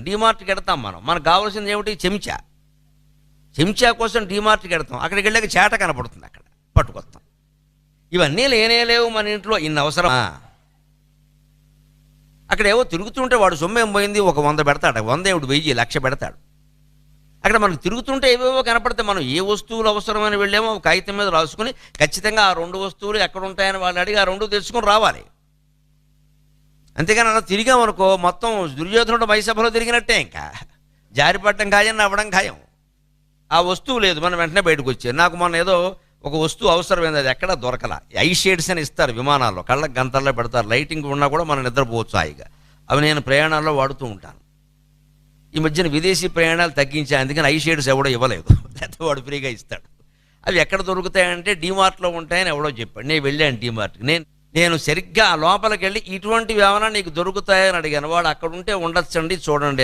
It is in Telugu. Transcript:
డీమార్ట్కి వెడతాం మనకు కావాల్సింది ఏమిటి? చెంచా కోసం డీమార్ట్కి వెడతాం. అక్కడికి వెళ్ళాక చేట కనపడుతుంది, అక్కడ పట్టుకొస్తాం. ఇవన్నీ లేవు మన ఇంట్లో, ఇన్ని అవసరమా? అక్కడ ఏవో తిరుగుతుంటే వాడు సొమ్మేం పోయింది, ఒక 100 పెడతాడు, 100 ఏమిటి 1000 1,00,000 పెడతాడు. అక్కడ మనకు తిరుగుతుంటే ఏవేవో కనపడితే మనం ఏ వస్తువులు అవసరమని వెళ్ళామో కాగితం మీద రాసుకుని ఖచ్చితంగా ఆ 2 వస్తువులు ఎక్కడ ఉంటాయని వాళ్ళని అడిగి ఆ 2 తెచ్చుకొని రావాలి. అంతేగాని అలా తిరిగామనుకో మొత్తం దుర్యోధనుడు మైసభలో తిరిగినట్టే, ఇంకా జారిపడటం ఖాయం, నవ్వడం ఖాయం. ఆ వస్తువు లేదు, మనం వెంటనే బయటకు వచ్చారు. నాకు మొన్న ఏదో ఒక వస్తువు అవసరమైంది, అది ఎక్కడ దొరకలా. ఐ షేడ్స్ అని ఇస్తారు విమానాల్లో, కళ్ళకు గంతల్లో పెడతారు, లైటింగ్ ఉన్నా కూడా మనం నిద్రపోవచ్చు హాయిగా. అవి నేను ప్రయాణాల్లో వాడుతూ ఉంటాను. ఈ మధ్యన విదేశీ ప్రయాణాలు తగ్గించా, అందుకని ఐ షేడ్స్ ఎవడో ఇవ్వలేదు, లేకపోతే వాడు ఫ్రీగా ఇస్తాడు. అవి ఎక్కడ దొరుకుతాయంటే డీమార్ట్లో ఉంటాయని ఎవడో చెప్పాడు. నేను వెళ్ళాను డీమార్ట్కి. నేను సరిగ్గా లోపలికి వెళ్ళి ఇటువంటివి ఏమైనా నీకు దొరుకుతాయని అడిగాను. వాడు అక్కడ ఉంటే ఉండొచ్చండి చూడండి